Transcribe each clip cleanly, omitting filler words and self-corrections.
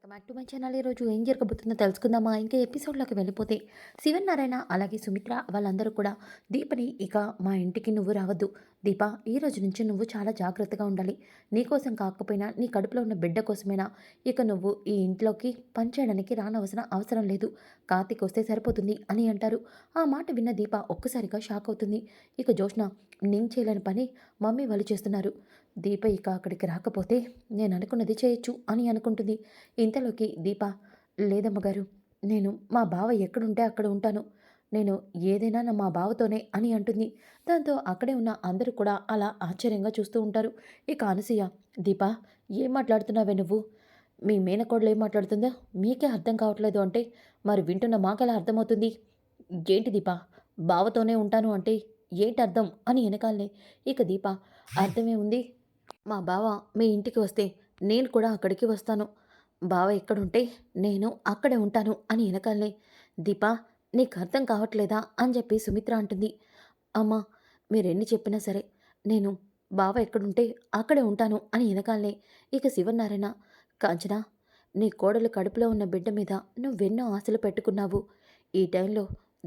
Welcome back to my channel. ఈరోజు ఏం జరగబోతుందో తెలుసుకుందామా? ఇంకా ఎపిసోడ్లోకి వెళ్ళిపోతే శివనారాయణ అలాగే సుమిత్ర వాళ్ళందరూ కూడా దీపని ఇక మా ఇంటికి నువ్వు రావద్దు దీప, ఈ రోజు నుంచి నువ్వు చాలా జాగ్రత్తగా ఉండాలి. నీకోసం కాకపోయినా నీ కడుపులో ఉన్న బిడ్డ కోసమైనా ఇక నువ్వు ఈ ఇంట్లోకి పనిచేయడానికి రానవసరం అవసరం లేదు. కార్తీక్ వస్తే సరిపోతుంది అని అంటారు. ఆ మాట విన్న దీప ఒక్కసారిగా షాక్ అవుతుంది. ఇక జోష్న, నేను చేయలేని పని మమ్మీ వాళ్ళు చేస్తున్నారు. దీప ఇక అక్కడికి రాకపోతే నేను అనుకున్నది చేయొచ్చు అని అనుకుంటుంది. ఇంతలోకి దీప, లేదమ్మగారు, నేను మా బావ ఎక్కడుంటే అక్కడ ఉంటాను. నేను ఏదైనా మా బావతోనే అని అంటుంది. దాంతో అక్కడే ఉన్న అందరూ కూడా అలా ఆశ్చర్యంగా చూస్తూ ఉంటారు. ఇక అనసూయ, దీప, ఏం మాట్లాడుతున్నావే నువ్వు? మీ మేనకోడలు ఏం మాట్లాడుతుందో మీకే అర్థం కావట్లేదు అంటే మరి వింటున్న మాకెలా అర్థమవుతుంది? ఏంటి దీప, బావతోనే ఉంటాను అంటే ఏంటి అర్థం అని వెనకాలనే ఇక దీప, అర్థమే ఉంది, మా బావ మీ ఇంటికి వస్తే నేను కూడా అక్కడికి వస్తాను. బావ ఎక్కడుంటే నేను అక్కడే ఉంటాను అని వెనకాలనే, దీపా, నీకు అర్థం కావట్లేదా అని చెప్పి సుమిత్ర అంటుంది. అమ్మా, మీరెన్ని చెప్పినా సరే నేను బావ ఎక్కడుంటే అక్కడే ఉంటాను అని వెనకాలనే ఇక శివనారాయణ, కాంచన, నీ కోడలు కడుపులో ఉన్న బిడ్డ మీద నువ్వెన్నో ఆశలు పెట్టుకున్నావు. ఈ టైంలో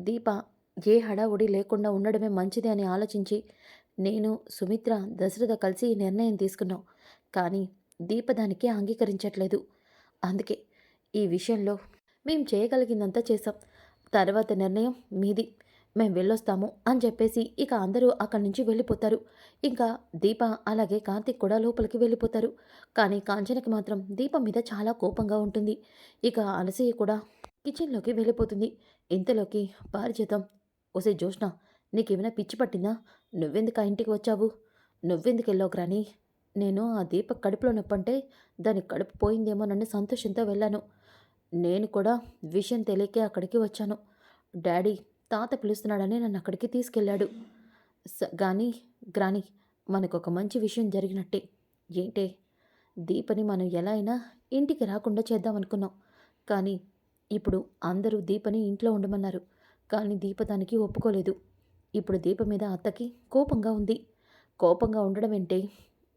దీప ఏ హడావుడి లేకుండా ఉండడమే మంచిది అని ఆలోచించి నేను, సుమిత్ర, దశరథ కలిసి ఈ నిర్ణయం తీసుకున్నాం. కానీ దీప దానికి అంగీకరించట్లేదు. అందుకే ఈ విషయంలో మేం చేయగలిగిందంతా చేశాం. తర్వాత నిర్ణయం మీది. మేం వెళ్ళొస్తాము అని చెప్పేసి ఇక అందరూ అక్కడి నుంచి వెళ్ళిపోతారు. ఇంకా దీప అలాగే కార్తీక్ కూడా లోపలికి వెళ్ళిపోతారు. కానీ కాంచనకి మాత్రం దీప మీద చాలా కోపంగా ఉంటుంది. ఇక అనసూయ కూడా కిచెన్లోకి వెళ్ళిపోతుంది. ఇంతలోకి పారిజాతం, ఒసే జోష్న, నీకేమైనా పిచ్చి పట్టిందా? నువ్వెందుకు ఆ ఇంటికి వచ్చావు? నువ్వెందుకెళ్ళావు గ్రాని? నేను ఆ దీపక్ కడుపులో నొప్పంటే దాని కడుపు పోయిందేమోనని సంతోషంతో వెళ్ళాను. నేను కూడా విషయం తెలియకే అక్కడికి వచ్చాను. డాడీ తాత పిలుస్తున్నాడని నన్ను అక్కడికి తీసుకెళ్ళాడు. గాని గ్రాని, మనకొక మంచి విషయం జరిగినట్టే. ఏంటే? దీపని మనం ఎలా అయినా ఇంటికి రాకుండా చేద్దామనుకున్నాం. కానీ ఇప్పుడు అందరూ దీపని ఇంట్లో ఉండమన్నారు. కానీ దీప దానికి ఒప్పుకోలేదు. ఇప్పుడు దీప మీద అత్తకి కోపంగా ఉంది. కోపంగా ఉండడం ఏంటే,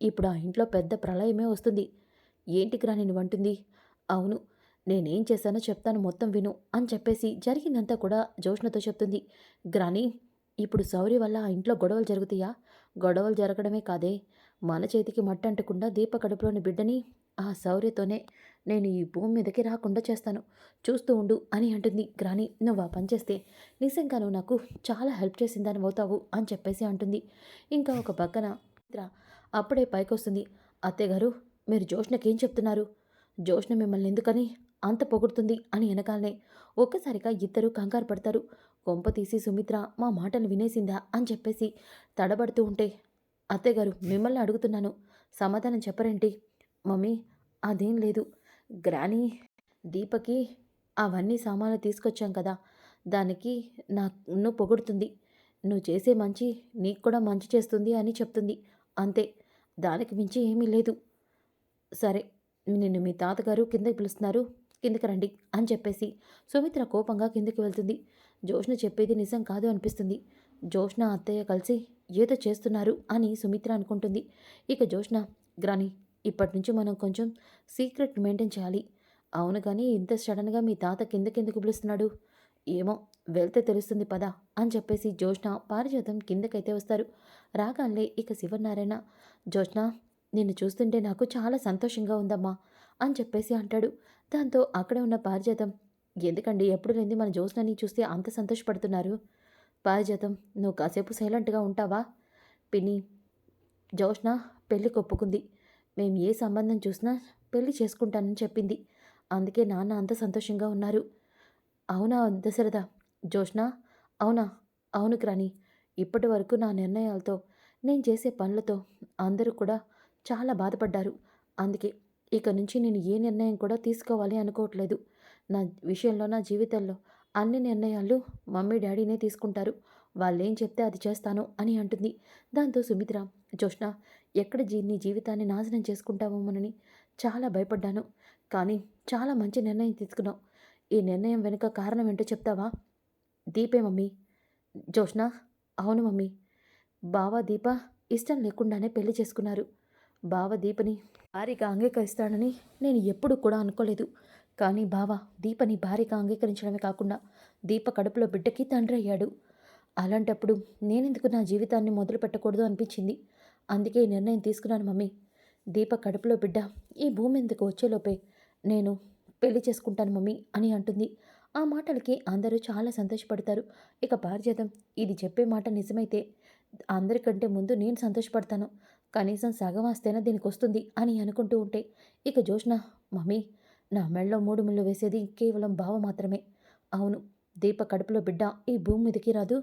ఇప్పుడు ఆ ఇంట్లో పెద్ద ప్రళయమే వస్తుంది. ఏంటి గ్రాని నువ్వంటుంది? అవును, నేనేం చేశానో చెప్తాను, మొత్తం విను అని చెప్పేసి జరిగిందంతా కూడా జోష్నతో చెప్తుంది. గ్రాని, ఇప్పుడు శౌర్య వల్ల ఆ ఇంట్లో గొడవలు జరుగుతాయా? గొడవలు జరగడమే కాదే, మన చేతికి మట్టంటకుండా దీప కడుపులోని బిడ్డని ఆ శౌర్యతోనే నేను ఈ భూమి మీదకి రాకుండా చేస్తాను. చూస్తూ ఉండు అని అంటుంది. గ్రాని, నువ్వు ఆ పని చేస్తే నిజంగా నువ్వు నాకు చాలా హెల్ప్ చేసిందని అవుతావు అని చెప్పేసి అంటుంది. ఇంకా ఒక పక్కన చిత్ర అప్పుడే పైకొస్తుంది. అత్తయ్యగారు, మీరు జోష్నకేం చెప్తున్నారు? జోష్న మిమ్మల్ని ఎందుకని అంత పొగుడుతుంది అని వెనకాలనే ఒక్కసారిగా ఇద్దరు కంగారు పడతారు. కొంప తీసి సుమిత్ర మా మాటలు వినేసిందా అని చెప్పేసి తడబడుతూ ఉంటే, అత్తయ్యగారు, మిమ్మల్ని అడుగుతున్నాను, సమాధానం చెప్పరేంటి? మమ్మీ, అదేం లేదు. గ్రానీ, దీపకి అవన్నీ సామాన్లు తీసుకొచ్చాం కదా, దానికి నన్ను పొగుడుతుంది. నువ్వు చేసే మంచి నీకు కూడా మంచి చేస్తుంది అని చెప్తుంది. అంతే, దానికి మించి ఏమీ లేదు. సరే, నిన్ను మీ తాతగారు కిందకి పిలుస్తున్నారు, కిందకి రండి అని చెప్పేసి సుమిత్ర కోపంగా కిందకి వెళ్తుంది. జోష్న చెప్పేది నిజం కాదు అనిపిస్తుంది. జోష్న అత్తయ్య కలిసి ఏదో చేస్తున్నారు అని సుమిత్ర అనుకుంటుంది. ఇక జోష్న, గ్రాని, ఇప్పటి నుంచి మనం కొంచెం సీక్రెట్ మెయింటైన్ చేయాలి. అవును కానీ ఇంత సడన్గా మీ తాత కిందకెందుకు పిలుస్తున్నాడు? ఏమో, వెళ్తే తెలుస్తుంది పద అని చెప్పేసి జోష్న పారిజాతం కిందకైతే వస్తారు. రాగానే ఇక శివనారాయణ, జోష్న, నిన్ను చూస్తుంటే నాకు చాలా సంతోషంగా ఉందమ్మా అని చెప్పేసి అంటాడు. దాంతో అక్కడే ఉన్న పారిజాతం, ఎందుకండి ఎప్పుడు లేని మన జోష్నని చూస్తే అంత సంతోషపడుతున్నారు? పారిజాతం, నువ్వు కాసేపు సైలెంట్గా ఉంటావా? పిన్ని, జోష్న పెళ్ళికి ఒప్పుకుంది. మేము ఏ సంబంధం చూసినా పెళ్లి చేసుకుంటానని చెప్పింది. అందుకే నాన్న అంత సంతోషంగా ఉన్నారు. అవునా దశరథ? జోష్న, అవునా? అవును గ్రాని, ఇప్పటి వరకు నా నిర్ణయాలతో నేను చేసే పనులతో అందరూ కూడా చాలా బాధపడ్డారు. అందుకే ఇక నుంచి నేను ఏ నిర్ణయం కూడా తీసుకోవాలి అనుకోవట్లేదు. నా విషయంలో, నా జీవితంలో అన్ని నిర్ణయాలు మమ్మీ డాడీనే తీసుకుంటారు. వాళ్ళేం చెప్తే అది చేస్తాను అని అంటుంది. దాంతో సుమిత్ర, జోష్న, ఎక్కడ నీ జీవితాన్ని నాశనం చేసుకుంటామోనని చాలా భయపడ్డాను. కానీ చాలా మంచి నిర్ణయం తీసుకున్నావు. ఈ నిర్ణయం వెనుక కారణం ఏంటో చెప్తావా? దీపే మమ్మీ. జోష్న, అవును మమ్మీ. బావ దీప ఇష్టం లేకుండానే పెళ్లి చేసుకున్నారు. బావ దీపని భార్యగా అంగీకరిస్తాడని నేను ఎప్పుడూ కూడా అనుకోలేదు. కానీ బావ దీపని భార్యగా అంగీకరించడమే కాకుండా దీప కడుపులో బిడ్డకి తండ్రి అయ్యాడు. అలాంటప్పుడు నేనెందుకు నా జీవితాన్ని మొదలు పెట్టకూడదు అనిపించింది. అందుకే ఈ నిర్ణయం తీసుకున్నాను మమ్మీ. దీప కడుపులో బిడ్డ ఈ భూమి మీదకి వచ్చేలోపే నేను పెళ్లి చేసుకుంటాను మమ్మీ అని అంటుంది. ఆ మాటలకి అందరూ చాలా సంతోషపడతారు. ఇక పారిజాతం ఇది చెప్పే మాట నిజమైతే అందరికంటే ముందు నేను సంతోషపడతాను. కనీసం సగం ఆస్తైనా దీనికొస్తుంది అని అనుకుంటూ ఉంటే ఇక జోష్న మమ్మీ నా మెడలో 3 ముళ్ళు వేసేది కేవలం బావ మాత్రమే. అవును, దీప కడుపులో బిడ్డ ఈ భూమి మీదకి రాదు.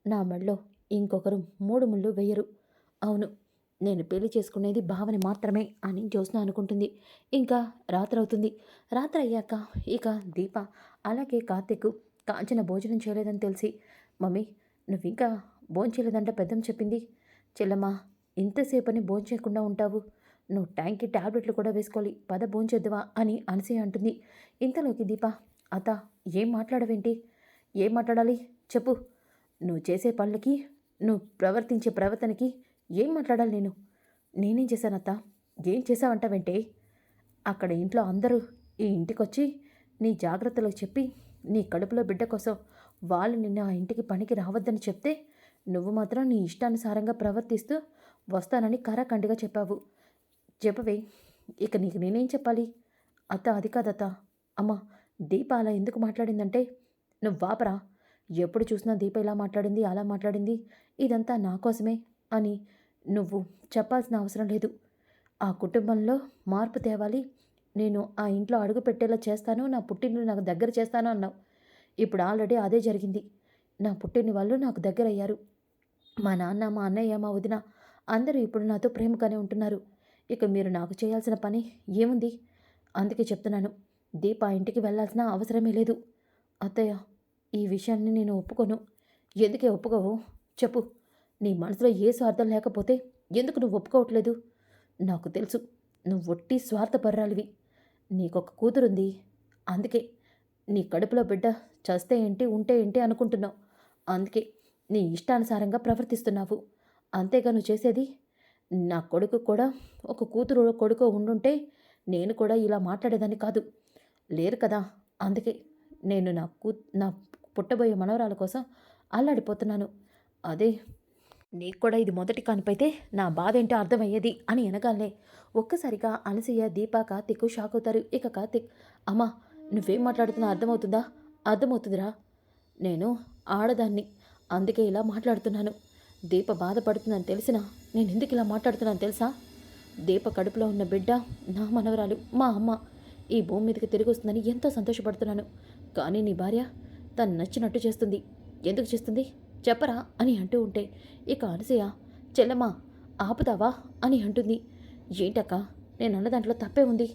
నా మెడలో ఇంకొకరు 3 ముళ్ళు వేయరు. అవును, నేను పెళ్లి చేసుకునేది బావని మాత్రమే అని జ్యోత్స్న అనుకుంటుంది. ఇంకా రాత్రవుతుంది. రాత్రయ్యాక ఇక దీప అలాగే కార్తీక్ కాంచన భోజనం చేయలేదని తెలిసి మమ్మీ నువ్వింకా భోంచేయలేదంట పెద్దమ్మ చెప్పింది. చెల్లమ్మా ఇంతసేపని భోంచేయకుండా ఉంటావు. నువ్వు టైంకి టాబ్లెట్లు కూడా వేసుకోవాలి. పద భోంచేద్దువా అని అనసూయ అంటుంది. ఇంతలోకి దీప అత్త ఏం మాట్లాడవేంటి? ఏం మాట్లాడాలి చెప్పు. నువ్వు చేసే పనులకి నువ్వు ప్రవర్తించే ప్రవర్తనకి ఏం మాట్లాడాలి నేను? నేనేం చేశానత్తా? ఏం చేశావంటావేంటే? అక్కడ ఇంట్లో అందరూ ఈ ఇంటికొచ్చి నీ జాగ్రత్తలో చెప్పి నీ కడుపులో బిడ్డ కోసం వాళ్ళు నిన్ను ఆ ఇంటికి పనికి రావద్దని చెప్తే నువ్వు మాత్రం నీ ఇష్టానుసారంగా ప్రవర్తిస్తూ వస్తానని కరాఖండిగా చెప్పావు. చెప్పవే, ఇక నీకు నేనేం చెప్పాలి? అత్త అది కాదత్త. అమ్మ దీప అలా ఎందుకు మాట్లాడిందంటే నువ్వు వాపరా. ఎప్పుడు చూసినా దీప ఇలా మాట్లాడింది అలా మాట్లాడింది, ఇదంతా నా కోసమే అని నువ్వు చెప్పాల్సిన అవసరం లేదు. ఆ కుటుంబంలో మార్పు తేవాలి, నేను ఆ ఇంట్లో అడుగు పెట్టేలా చేస్తాను, నా పుట్టిల్లు నాకు దగ్గర చేస్తాను అన్నావు. ఇప్పుడు ఆల్రెడీ అదే జరిగింది. నా పుట్టిన వాళ్ళు నాకు దగ్గరయ్యారు. మా నాన్న, మా అన్నయ్య, మా వదిన అందరూ ఇప్పుడు నాతో ప్రేమగానే ఉంటున్నారు. ఇక మీరు నాకు చేయాల్సిన పని ఏముంది? అందుకే చెప్తున్నాను, దీప ఇంటికి వెళ్ళాల్సిన అవసరమే లేదు. అత్తయ్య ఈ విషయాన్ని నేను ఒప్పుకోను. ఎందుకే ఒప్పుకోవు చెప్పు. నీ మనసులో ఏ స్వార్థం లేకపోతే ఎందుకు నువ్వు ఒప్పుకోవట్లేదు? నాకు తెలుసు నువ్వు ఒట్టి స్వార్థపర్రాలివి. నీకొక కూతురుంది. అందుకే నీ కడుపులో బిడ్డ చస్తే ఏంటి ఉంటే ఏంటి అనుకుంటున్నావు. అందుకే నీ ఇష్టానుసారంగా ప్రవర్తిస్తున్నావు. అంతేగా నువ్వు చేసేది. నా కొడుకు కూడా ఒక కూతురు కొడుకు ఉండుంటే నేను కూడా ఇలా మాట్లాడేదాన్ని కాదు. లేరు కదా. అందుకే నేను నా పుట్టబోయే మనవరాల కోసం అల్లాడిపోతున్నాను. అదే నీకు కూడా ఇది మొదటి కానిపైతే నా బాధ ఏంటో అర్థమయ్యేది అని అనగానే ఒక్కసారిగా అనసూయ, దీప, కార్తీక్ షాక్ అవుతారు. ఇక కార్తీక్ అమ్మా నువ్వేం మాట్లాడుతున్నా అర్థమవుతుందా? అర్థమవుతుందిరా. నేను ఆడదాన్ని, అందుకే ఇలా మాట్లాడుతున్నాను. దీప బాధపడుతుందని తెలిసినా నేను ఎందుకు ఇలా మాట్లాడుతున్నాను తెలుసా? దీప కడుపులో ఉన్న బిడ్డ నా మనవరాలు, మా అమ్మ ఈ భూమి మీదకి తిరిగి వస్తుందని ఎంతో సంతోషపడుతున్నాను. కానీ నీ భార్య తను నచ్చినట్టు చేస్తుంది. ఎందుకు చేస్తుంది చెప్పరా అని అంటూ ఉంటే ఇక అనసూయ చెల్లమ్మా ఆపుతావా అని అంటుంది. ఏంటక్క నేను అన్న దాంట్లో తప్పే ఉంది.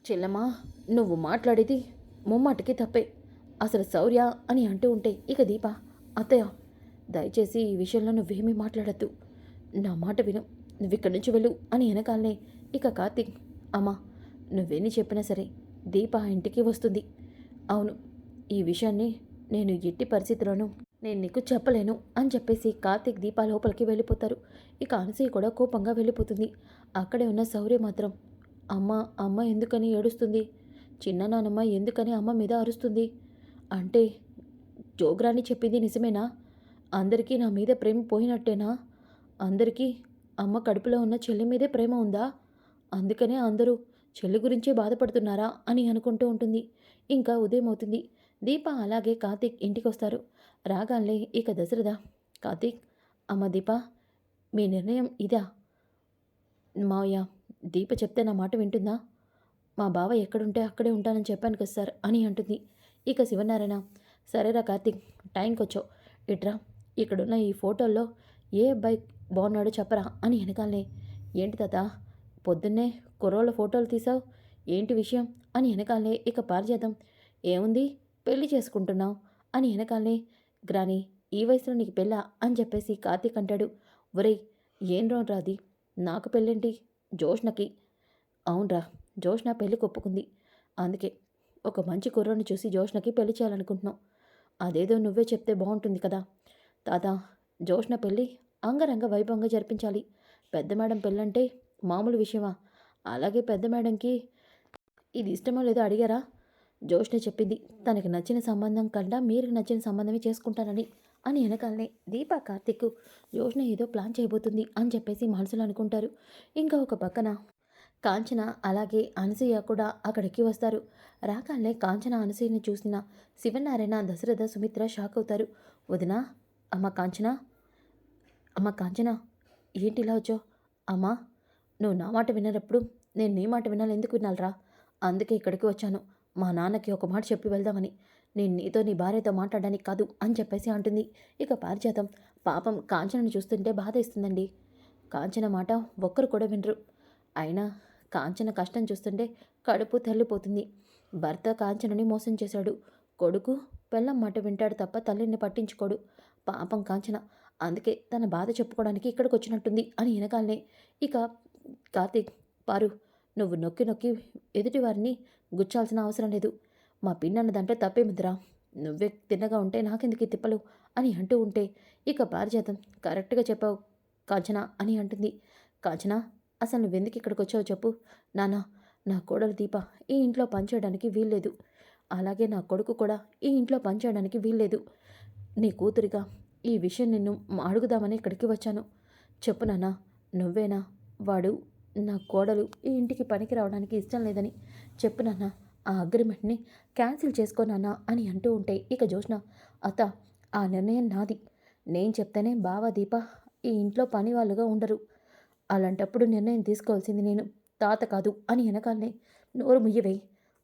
చెల్లమ్మా నువ్వు మాట్లాడేది ముమ్మాటికి తప్పే. అసలు శౌర్య అని అంటూ ఉంటే ఇక దీప అత్తయ్య దయచేసి ఈ విషయంలో నువ్వేమీ మాట్లాడద్దు. నా మాట విను. నువ్విక్కడి నుంచి వెళ్ళు అని వెనకాలనే ఇక కార్తీక్ అమ్మా నువ్వేని చెప్పినా సరే దీప ఆ ఇంటికి వస్తుంది. అవును, ఈ విషయాన్ని నేను ఎట్టి పరిస్థితిలోనూ నేను నీకు చెప్పలేను అని చెప్పేసి కార్తీక్ దీప లోపలికి వెళ్ళిపోతారు. ఇక అనసూయ కూడా కోపంగా వెళ్ళిపోతుంది. అక్కడే ఉన్న శౌర్య మాత్రం అమ్మ అమ్మ ఎందుకని ఏడుస్తుంది? చిన్న నానమ్మ ఎందుకని అమ్మ మీద అరుస్తుంది? అంటే జోగ్రాని చెప్పింది నిజమేనా? అందరికీ నా మీద ప్రేమ పోయినట్టేనా? అందరికీ అమ్మ కడుపులో ఉన్న చెల్లి మీదే ప్రేమ ఉందా? అందుకనే అందరూ చెల్లి గురించే బాధపడుతున్నారా అని అనుకుంటూ ఉంటుంది. ఇంకా ఉదయం అవుతుంది. దీప అలాగే కార్తీక్ ఇంటికి వస్తారు. రాగానే ఇక దశరథ కార్తీక్ అమ్మ దీప మీ నిర్ణయం ఇదా? మావయ్య దీప చెప్తే నా మాట వింటుందా? మా బావ ఎక్కడుంటే అక్కడే ఉంటానని చెప్పాను కదా సార్ అని అంటుంది. ఇక శివనారాయణ సరేరా కార్తీక్ టైంకి వచ్చావు. ఇట్రా ఇక్కడున్న ఈ ఫోటోల్లో ఏ అబ్బాయి బాగున్నాడో చెప్పరా అని వెనకాలనే ఏంటి తాత పొద్దున్నే కుర్రోళ్ళ ఫోటోలు తీసావు ఏంటి విషయం అని వెనకాలనే ఇక పారిజాతం ఏముంది పెళ్లి చేసుకుంటున్నావు అని వెనకాలనే గ్రాని ఈ వయసులో నీకు పెళ్ళా అని చెప్పేసి కార్తీక్ అంటాడు. ఒరేయ్ ఏం రాది నాకు పెళ్ళేంటి జోష్నకి. అవునరా జోష్న పెళ్ళికి ఒప్పుకుంది. అందుకే ఒక మంచి కుర్రోని చూసి జోష్నకి పెళ్లి చేయాలనుకుంటున్నాం. అదేదో నువ్వే చెప్తే బాగుంటుంది కదా తాత. జోష్న పెళ్ళి అంగరంగ వైభవంగా జరిపించాలి. పెద్ద మేడం పెళ్ళంటే మామూలు విషయమా? అలాగే పెద్ద మేడంకి ఇది ఇష్టమో లేదో అడిగారా? జోష్న చెప్పింది. తనకి నచ్చిన సంబంధం కన్నా మీరు నచ్చిన సంబంధమే చేసుకుంటానని. అని వెనకాలనే దీప, కార్తీక్ జోష్న ఏదో ప్లాన్ చేయబోతుంది అని చెప్పేసి మనసులో అనుకుంటారు. ఇంకా ఒక పక్కన కాంచన అలాగే అనసూయ కూడా అక్కడికి వస్తారు. రాగానే కాంచన అనసూయని చూసిన శివనారాయణ, దశరథ, సుమిత్ర షాక్ అవుతారు. వదినా, అమ్మ కాంచన, అమ్మ కాంచన, ఏంటి ఇలా వచ్చావు? అమ్మా, నువ్వు నా మాట విననప్పుడు నేను నీ మాట వినాలి, ఎందుకు వినాలరా? అందుకే ఇక్కడికి వచ్చాను. మా నాన్నకి ఒక మాట చెప్పి వెళ్దామని. నేను నీతో నీ భార్యతో మాట్లాడడానికి కాదు అని చెప్పేసి అంటుంది. ఇక పారిజాతం పాపం కాంచనను చూస్తుంటే బాధేస్తుందండి. కాంచన మాట ఒక్కరు కూడా వినరు. అయినా కాంచన కష్టం చూస్తుంటే కడుపు తల్లిపోతుంది. భర్త కాంచనని మోసం చేశాడు. కొడుకు పెళ్ళం మాట వింటాడు తప్ప తల్లిని పట్టించుకోడు. పాపం కాంచన అందుకే తన బాధ చెప్పుకోవడానికి ఇక్కడికి వచ్చినట్టుంది అని వెనకాలనే ఇక కార్తీక్, పారు, నువ్వు నొక్కి నొక్కి ఎదుటివారిని గుచ్చాల్సిన అవసరం లేదు. మా పిన్నన్న దాంట్లో తప్పేముందిరా? నువ్వే తిన్నగా ఉంటే నాకెందుకు ఈ తిప్పలు అని అంటూ ఉంటే ఇక పారిజాతం, కరెక్ట్గా చెప్పావు కాంచన అని అంటుంది. కాంచన, అసలు నువ్వెందుకు ఇక్కడికి వచ్చావో చెప్పు. నాన్న, నా కోడలు దీప ఈ ఇంట్లో పనిచేయడానికి వీల్లేదు. అలాగే నా కొడుకు కూడా ఈ ఇంట్లో పనిచేయడానికి వీల్లేదు. నీ కూతురిగా ఈ విషయం నిన్ను అడుగుదామని ఇక్కడికి వచ్చాను. చెప్పు నాన్న, నువ్వేనా వాడు నా కోడలు ఈ ఇంటికి పనికి రావడానికి ఇష్టం లేదని చెప్పు నాన్న. ఆ అగ్రిమెంట్ని క్యాన్సిల్ చేసుకో నాన్న అని అంటూ ఉంటే ఇక జోష్న, అత్త, ఆ నిర్ణయం నాది. నేను చెప్తేనే బావ, దీప ఈ ఇంట్లో పని వాళ్ళుగా ఉండరు. అలాంటప్పుడు నిర్ణయం తీసుకోవాల్సింది నేను, తాత కాదు అని వెనకాలనే నోరు ముయ్యవే.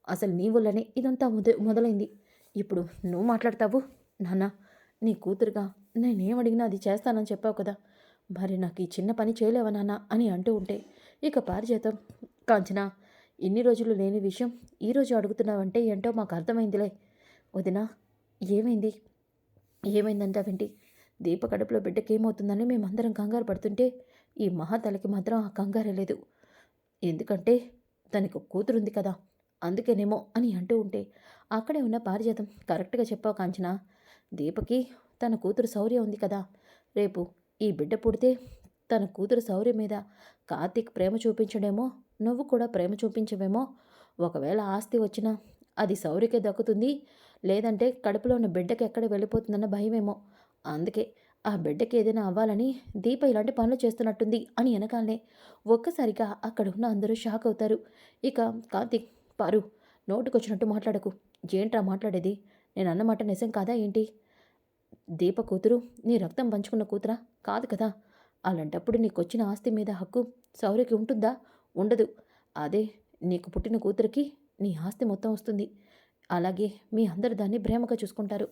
అసలు నీ వల్లనే ఇదంతా మొదలైంది. ఇప్పుడు నువ్వు మాట్లాడతావు? నాన్న, నీ కూతురుగా నేనేం అడిగినా అది చేస్తానని చెప్పావు కదా, మరి నాకు ఈ చిన్న పని చేయలేవా నాన్న అని అంటూ ఉంటే ఇక పారిజాతం, కాంచన, ఇన్ని రోజులు లేని విషయం ఈరోజు అడుగుతున్నావంటే ఏంటో మాకు అర్థమైందిలే. వదినా, ఏమైంది? ఏమైందంటావేంటి? దీప కడుపులో బిడ్డకి ఏమవుతుందని మేమందరం కంగారు పడుతుంటే ఈ మహాతలకి మాత్రం ఆ కంగారే లేదు. ఎందుకంటే తనకు కూతురుంది కదా, అందుకేనేమో అని అంటూ ఉంటే అక్కడే ఉన్న పారిజాతం, కరెక్ట్గా చెప్పావు కాంచన. దీపకి తన కూతురు శౌర్య ఉంది కదా, రేపు ఈ బిడ్డ పుడితే తన కూతురు శౌర్య మీద కార్తీక్ ప్రేమ చూపించడేమో, నువ్వు కూడా ప్రేమ చూపించవేమో. ఒకవేళ ఆస్తి వచ్చినా అది శౌర్యకే దక్కుతుంది, లేదంటే కడుపులో ఉన్న బిడ్డకి ఎక్కడ వెళ్ళిపోతుందన్న భయమేమో. అందుకే ఆ బిడ్డకి ఏదైనా అవ్వాలని దీప ఇలాంటి పనులు చేస్తున్నట్టుంది అని వెనకాలనే ఒక్కసారిగా అక్కడ ఉన్న అందరూ షాక్ అవుతారు. ఇక కార్తీక్, పారు, నోటుకొచ్చినట్టు మాట్లాడకు. ఏంట్రా మాట్లాడేది? నేను అన్నమాట నిజం కాదా ఏంటి? దీప కూతురు నీ రక్తం పంచుకున్న కూతురా? కాదు కదా. అలాంటప్పుడు నీకొచ్చిన ఆస్తి మీద హక్కు శౌర్యకి ఉంటుందా? ఉండదు. అదే నీకు పుట్టిన కూతురికి నీ ఆస్తి మొత్తం వస్తుంది. అలాగే మీ అందరు దాన్ని ప్రేమగా చూసుకుంటారు.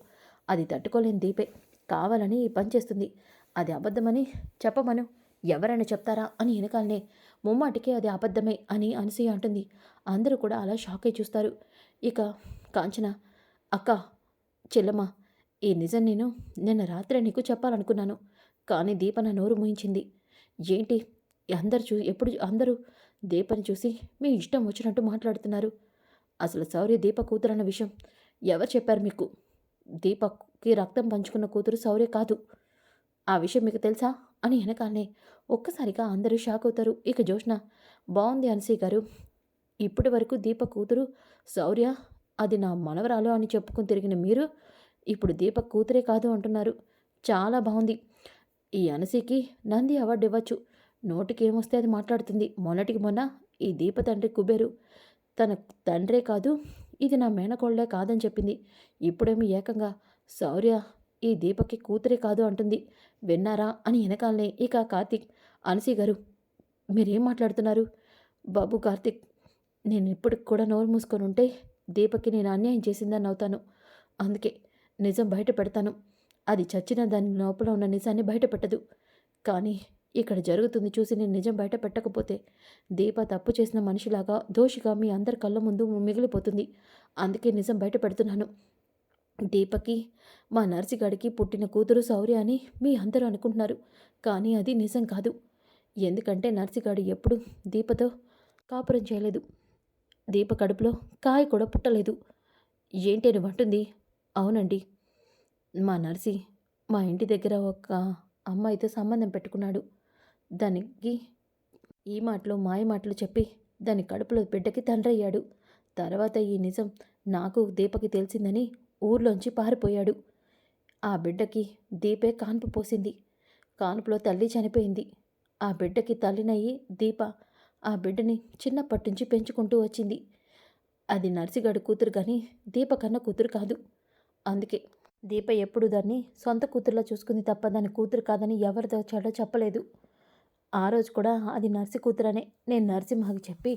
అది తట్టుకోలేని దీపే కావాలని ఈ పని చేస్తుంది. అది అబద్ధమని చెప్పమను. ఎవరైనా చెప్తారా అని వెనకాలనే ముమ్మాటికి అది అబద్ధమే అని అనసూయ అంటుంది. అందరూ కూడా అలా షాక్ అయి చూస్తారు. ఇక కాంచన, అక్క, చెల్లమ్మ, ఈ నిజం నేను నిన్న రాత్రే నీకు చెప్పాలనుకున్నాను. కానీ దీప నా నోరు మూయించింది. ఏంటి ఎప్పుడు అందరూ దీపని చూసి మీ ఇష్టం వచ్చినట్టు మాట్లాడుతున్నారు. అసలు శౌర్య దీప కూతురన్న విషయం ఎవరు చెప్పారు మీకు? దీపకి రక్తం పంచుకున్న కూతురు శౌర్య కాదు. ఆ విషయం మీకు తెలుసా అని వెనకాలనే ఒక్కసారిగా అందరూ షాక్ అవుతారు. ఇక జోష్న, బాగుంది అనసూయ గారు, ఇప్పటి వరకు దీప కూతురు శౌర్య అది నా మనవరాలు అని చెప్పుకుని తిరిగిన మీరు ఇప్పుడు దీప కూతురే కాదు అంటున్నారు. చాలా బాగుంది. ఈ అనసూయకి నంది అవార్డు ఇవ్వచ్చు. నోటికి ఏమొస్తే అది మాట్లాడుతుంది. మొన్నటికి మొన్న ఈ దీప తండ్రి కుబేరు తన తండ్రే కాదు, ఇది నా మేనకోళ్లే కాదని చెప్పింది. ఇప్పుడేమో ఏకంగా శౌర్య ఈ దీపకి కూతురే కాదు అంటుంది. విన్నారా అని వెనకాలనే ఇక కార్తీక్, అనసూయ గారు, మీరేం మాట్లాడుతున్నారు? బాబు కార్తీక్, నేను ఇప్పటికి కూడా నోరు మూసుకొని ఉంటే దీపకి నేను అన్యాయం చేసిందని అవుతాను. అందుకే నిజం బయట పెడతాను. అది చచ్చిన దాని లోపల ఉన్న నిజాన్ని బయట పెట్టదు. కానీ ఇక్కడ జరుగుతుంది చూసి నేను నిజం బయట పెట్టకపోతే దీప తప్పు చేసిన మనిషిలాగా దోషిగా మీ అందరి కళ్ళ ముందు మిగిలిపోతుంది. అందుకే నిజం బయట పెడుతున్నాను. దీపకి మా నర్సిగాడికి పుట్టిన కూతురు శౌర్య అని మీ అందరూ అనుకుంటున్నారు. కానీ అది నిజం కాదు. ఎందుకంటే నర్సిగాడు ఎప్పుడు దీపతో కాపురం చేయలేదు. దీప కడుపులో కాయ కూడా పుట్టలేదు. ఏంటి నువ్వంటుంది? అవునండి, మా నర్సి మా ఇంటి దగ్గర ఒక అమ్మాయితో సంబంధం పెట్టుకున్నాడు. దానికి ఈ మాటలు మాయ మాటలు చెప్పి దాని కడుపులో బిడ్డకి తండ్రయ్యాడు. తర్వాత ఈ నిజం నాకు, దీపకి తెలిసిందని ఊర్లోంచి పారిపోయాడు. ఆ బిడ్డకి దీపే కాన్పు పోసింది. కాన్పులో తల్లి చనిపోయింది. ఆ బిడ్డకి తల్లినయ్యి దీప ఆ బిడ్డని చిన్నప్పటినుంచి పెంచుకుంటూ వచ్చింది. అది నర్సిగాడి కూతురు గాని దీప కన్న కూతురు కాదు. అందుకే దీప ఎప్పుడు దాన్ని సొంత కూతురులా చూసుకుంది తప్ప దాని కూతురు కాదని ఎవరితో చెడో చెప్పలేదు. ఆ రోజు కూడా అది నర్సి కూతురనే నేను నరసింహకి చెప్పి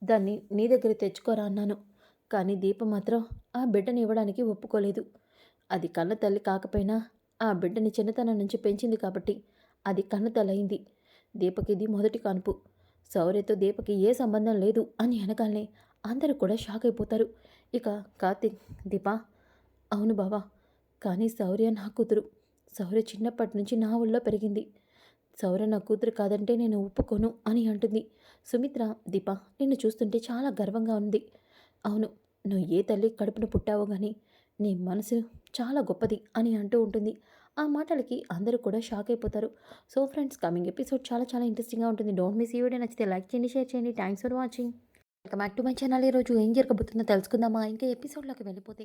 దాన్ని నీ దగ్గర తెచ్చుకోరా అన్నాను. కానీ దీప మాత్రం ఆ బిడ్డని ఇవ్వడానికి ఒప్పుకోలేదు. అది కన్న తల్లి కాకపోయినా ఆ బిడ్డని చిన్నతనం నుంచి పెంచింది కాబట్టి అది కన్న తల్లయింది. దీపకిది మొదటి కాన్పు. శౌర్యతో దీపకి ఏ సంబంధం లేదు అని అనగానే అందరూ కూడా షాక్ అయిపోతారు. ఇక కార్తీక్, దీపా, అవును బావా, కానీ శౌర్య నా కూతురు. శౌర్య చిన్నప్పటి నుంచి నా ఒళ్ళో పెరిగింది. శౌర్య నా కూతురు కాదంటే నేను ఒప్పుకోను అని అంటుంది. సుమిత్ర, దీప, నిన్ను చూస్తుంటే చాలా గర్వంగా ఉంది. అవును, నువ్వు ఏ తల్లి కడుపున పుట్టావో గానీ నీ మనసు చాలా గొప్పది అని అంటూ ఉంటుంది. ఆ మాటలకి అందరూ కూడా షాక్ అయిపోతారు. సో ఫ్రెండ్స్, కమింగ్ ఎపిసోడ్ చాలా చాలా ఇంట్రెస్టింగ్గా ఉంటుంది. Don't miss. ఈ వీడియో నచ్చితే లైక్ చేయండి, షేర్ చేయండి. Thanks for watching. Welcome back to my channel. ఈరోజు ఏం జరగబోతుందో తెలుసుకుందామా? ఇంకా ఎపిసోడ్లోకి వెళ్ళిపోతే